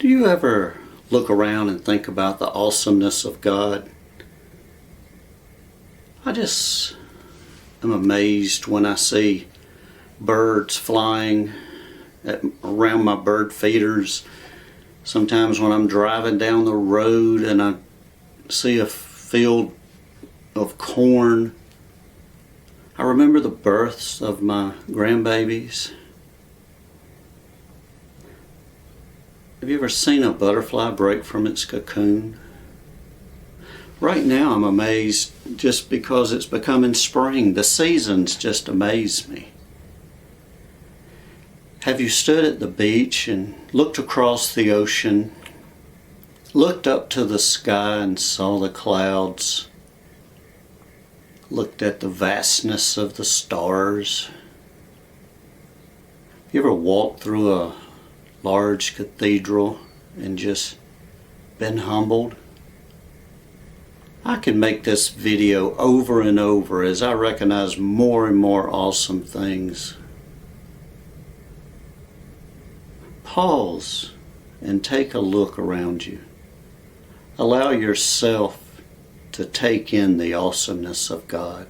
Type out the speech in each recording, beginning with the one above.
Do you ever look around and think about the awesomeness of God? I just am amazed when I see birds flying around my bird feeders. Sometimes when I'm driving down the road and I see a field of corn, I remember the births of my grandbabies. Have you ever seen a butterfly break from its cocoon? Right now I'm amazed just because it's becoming spring. The seasons just amaze me. Have you stood at the beach and looked across the ocean, looked up to the sky and saw the clouds, looked at the vastness of the stars? You ever walked through a large cathedral and just been humbled? I can make this video over and over as I recognize more and more awesome things. Pause and take a look around you. Allow yourself to take in the awesomeness of God.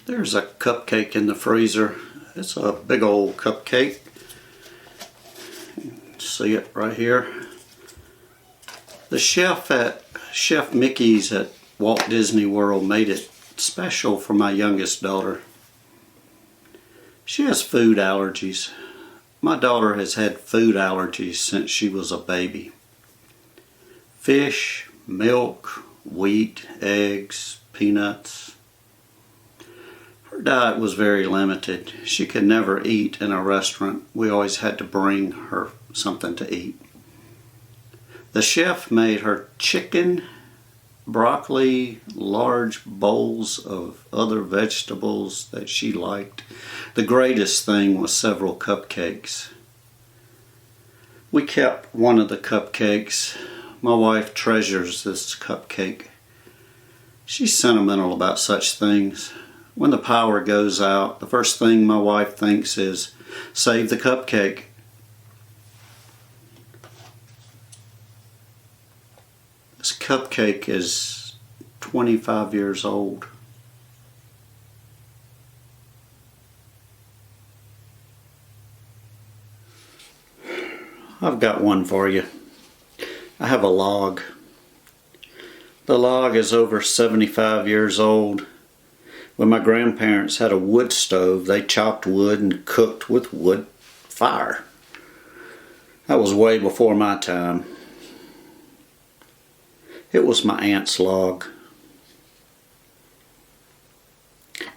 There's a cupcake in the freezer. It's a big old cupcake. See it right here. The chef at Chef Mickey's at Walt Disney World made it special for my youngest daughter. She has food allergies. My daughter has had food allergies since she was a baby. Fish, milk, wheat, eggs, peanuts. Her diet was very limited. She could never eat in a restaurant. We always had to bring her something to eat. The chef made her chicken, broccoli, large bowls of other vegetables that she liked. The greatest thing was several cupcakes. We kept one of the cupcakes. My wife treasures this cupcake. She's sentimental about such things. When the power goes out, the first thing my wife thinks is, save the cupcake. This cupcake is 25 years old. I've got one for you. I have a log. The log is over 75 years old. When my grandparents had a wood stove, they chopped wood and cooked with wood fire. That was way before my time. It was my aunt's log.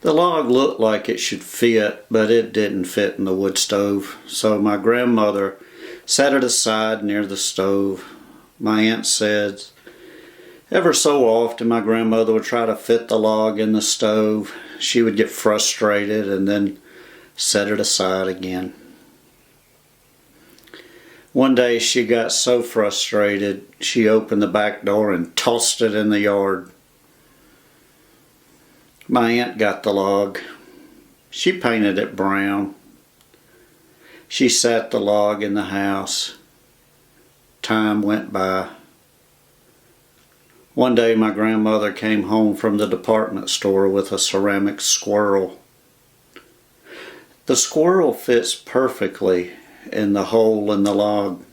The log looked like it should fit, but it didn't fit in the wood stove. So my grandmother set it aside near the stove. My aunt said, ever so often my grandmother would try to fit the log in the stove. She would get frustrated and then set it aside again. One day she got so frustrated she opened the back door and tossed it in the yard. My aunt got the log. She painted it brown. She sat the log in the house. Time went by. One day my grandmother came home from the department store with a ceramic squirrel. The squirrel fits perfectly in the hole in the log.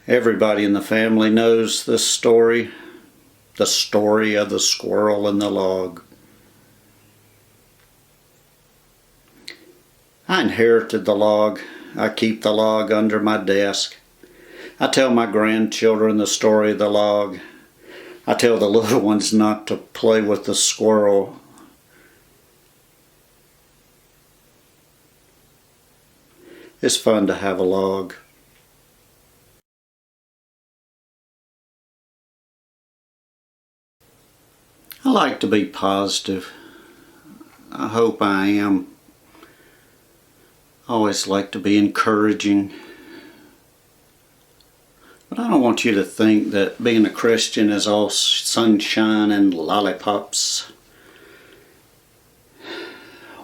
Everybody in the family knows this story, the story of the squirrel in the log. I inherited the log. I keep the log under my desk. I tell my grandchildren the story of the log. I tell the little ones not to play with the squirrel. It's fun to have a log. I like to be positive. I hope I am. I always like to be encouraging. But I don't want you to think that being a Christian is all sunshine and lollipops.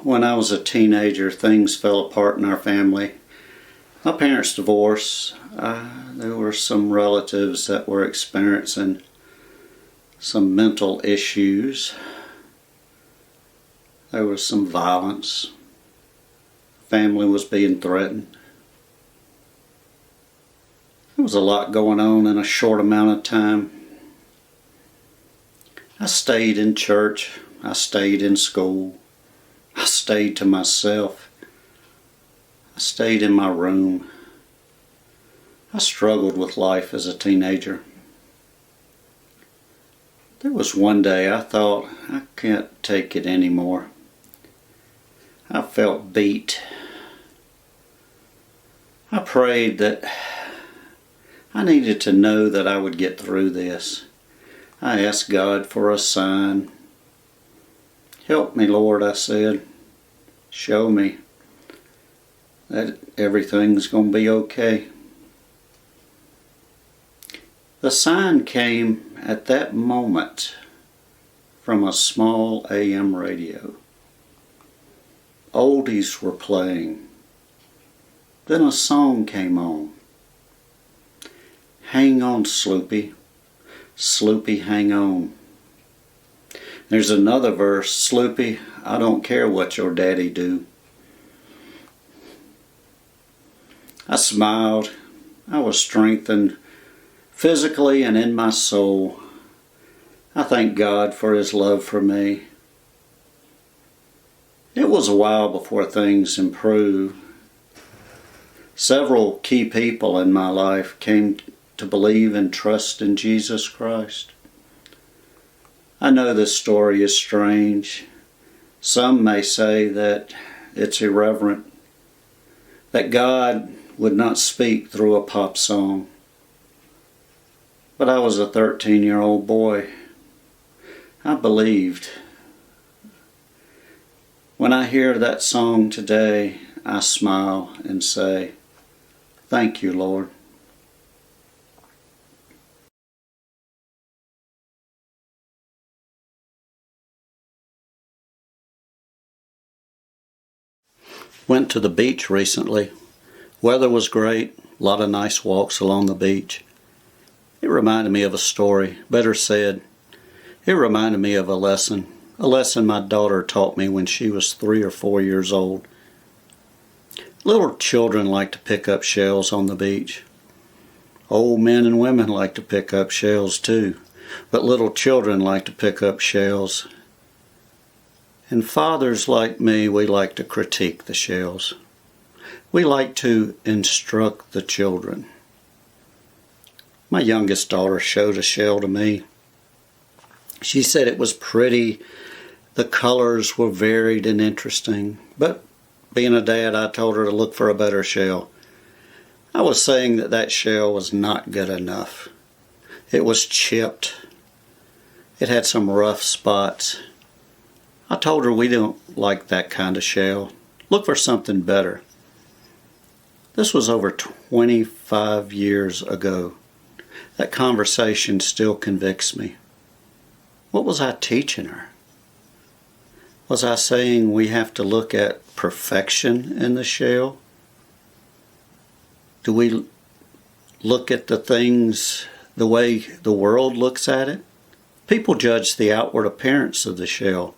When I was a teenager, things fell apart in our family. My parents divorced. There were some relatives that were experiencing some mental issues. There was some violence. Family was being threatened. There was a lot going on in a short amount of time. I stayed in church. I stayed in school. I stayed to myself. I stayed in my room. I struggled with life as a teenager. There was one day I thought, I can't take it anymore. I felt beat. I prayed that I needed to know that I would get through this. I asked God for a sign. Help me, Lord, I said. Show me that everything's going to be okay. The sign came at that moment from a small AM radio. Oldies were playing. Then a song came on. Hang on, Sloopy. Sloopy, hang on. There's another verse. Sloopy, I don't care what your daddy do. I smiled. I was strengthened physically and in my soul. I thank God for His love for me. It was a while before things improved. Several key people in my life came to believe and trust in Jesus Christ. I know this story is strange. Some may say that it's irreverent, that God would not speak through a pop song. But I was a 13-year-old boy. I believed. When I hear that song today, I smile and say, thank you, Lord. Went to the beach recently. Weather was great, a lot of nice walks along the beach. It reminded me of a story, better said, it reminded me of a lesson my daughter taught me when she was 3 or 4 years old. Little children like to pick up shells on the beach. Old men and women like to pick up shells too, but little children like to pick up shells. And fathers like me, we like to critique the shells. We like to instruct the children. My youngest daughter showed a shell to me. She said it was pretty, the colors were varied and interesting, but being a dad, I told her to look for a better shell. I was saying that that shell was not good enough. It was chipped. It had some rough spots. I told her we don't like that kind of shell. Look for something better. This was over 25 years ago. That conversation still convicts me. What was I teaching her? Was I saying we have to look at perfection in the shell? Do we look at the things the way the world looks at it? People judge the outward appearance of the shell,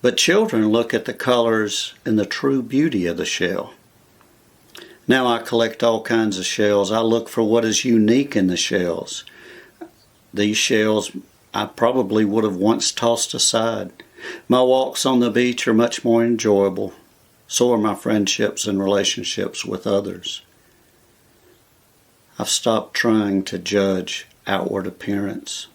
but children look at the colors and the true beauty of the shell. Now I collect all kinds of shells. I look for what is unique in the shells. These shells I probably would have once tossed aside. My walks on the beach are much more enjoyable. So are my friendships and relationships with others. I've stopped trying to judge outward appearance.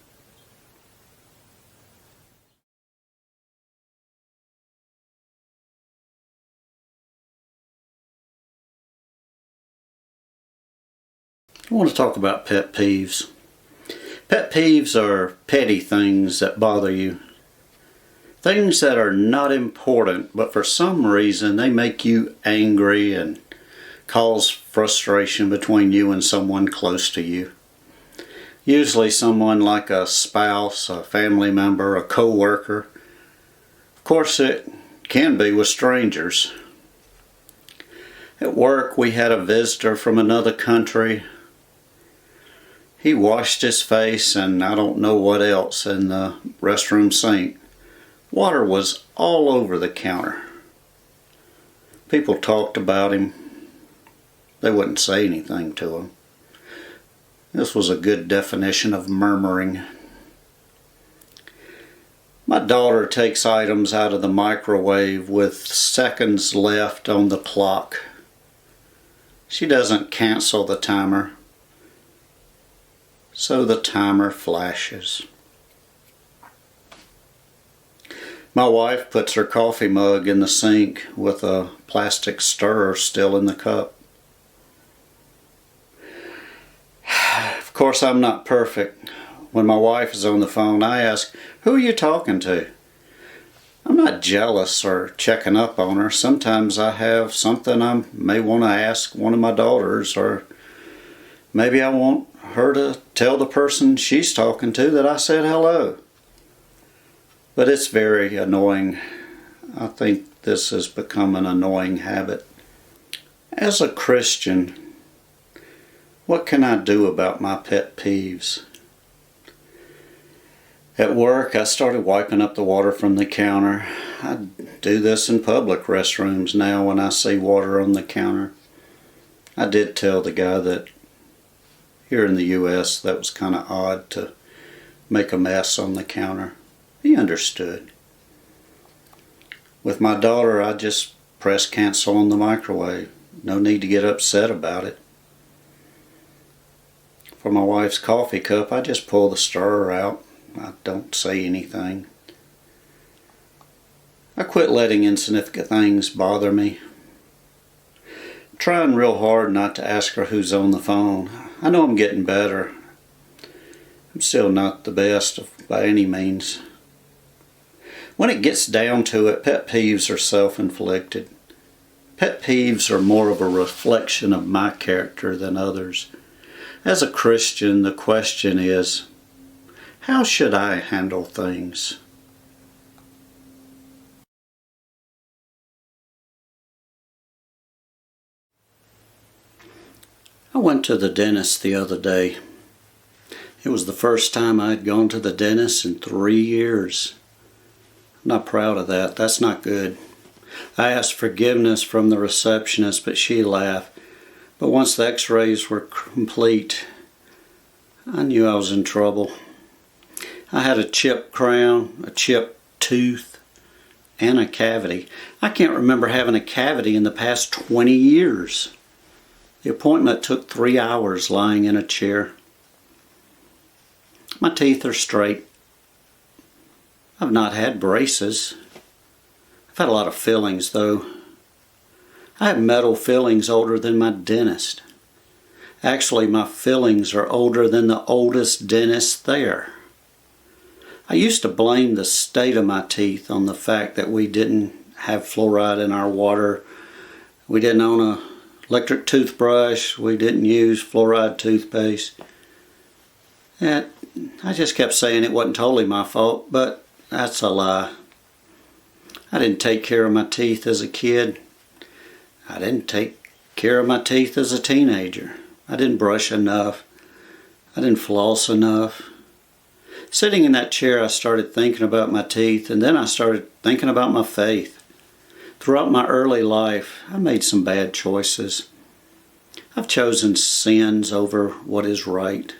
I want to talk about pet peeves. Pet peeves are petty things that bother you. Things that are not important, but for some reason they make you angry and cause frustration between you and someone close to you. Usually someone like a spouse, a family member, a co-worker. Of course, it can be with strangers. At work, we had a visitor from another country. He washed his face and I don't know what else in the restroom sink. Water was all over the counter. People talked about him. They wouldn't say anything to him. This was a good definition of murmuring. My daughter takes items out of the microwave with seconds left on the clock. She doesn't cancel the timer, so the timer flashes. My wife puts her coffee mug in the sink with a plastic stirrer still in the cup. Of course, I'm not perfect. When my wife is on the phone, I ask, "Who are you talking to?" I'm not jealous or checking up on her. Sometimes I have something I may want to ask one of my daughters, or maybe I want her to tell the person she's talking to that I said hello. But it's very annoying. I think this has become an annoying habit. As a Christian, what can I do about my pet peeves? At work, I started wiping up the water from the counter. I do this in public restrooms now when I see water on the counter. I did tell the guy that here in the U.S. that was kind of odd to make a mess on the counter. He understood. With my daughter, I just press cancel on the microwave. No need to get upset about it. For my wife's coffee cup, I just pull the stirrer out. I don't say anything. I quit letting insignificant things bother me. I'm trying real hard not to ask her who's on the phone. I know I'm getting better. I'm still not the best by any means. When it gets down to it, pet peeves are self-inflicted. Pet peeves are more of a reflection of my character than others. As a Christian, the question is, how should I handle things? I went to the dentist the other day. It was the first time I had gone to the dentist in 3 years. I'm not proud of that. That's not good. I asked forgiveness from the receptionist, but she laughed. But once the x-rays were complete, I knew I was in trouble. I had a chipped crown, a chipped tooth, and a cavity. I can't remember having a cavity in the past 20 years. The appointment took 3 hours lying in a chair. My teeth are straight. I've not had braces. I've had a lot of fillings though. I have metal fillings older than my dentist. Actually, my fillings are older than the oldest dentist there. I used to blame the state of my teeth on the fact that we didn't have fluoride in our water. We didn't own an electric toothbrush. We didn't use fluoride toothpaste. I just kept saying it wasn't totally my fault, but that's a lie. I didn't take care of my teeth as a kid. I didn't take care of my teeth as a teenager. I didn't brush enough. I didn't floss enough. Sitting in that chair, I started thinking about my teeth, and then I started thinking about my faith. Throughout my early life, I made some bad choices. I've chosen sins over what is right.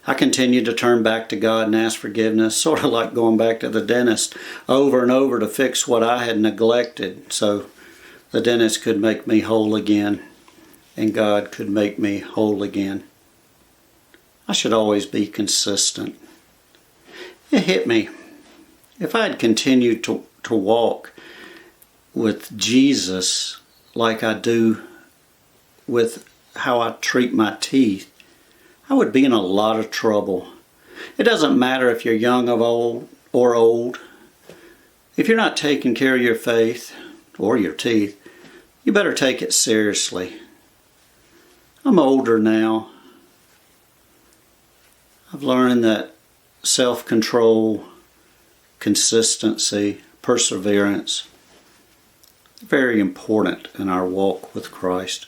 I continued to turn back to God and ask forgiveness, sort of like going back to the dentist over and over to fix what I had neglected so the dentist could make me whole again and God could make me whole again. I should always be consistent. It hit me. If I had continued to walk with Jesus like I do with how I treat my teeth, I would be in a lot of trouble. It doesn't matter if you're young or old. If you're not taking care of your faith or your teeth, you better take it seriously. I'm older now. I've learned that self-control, consistency, perseverance, very important in our walk with Christ.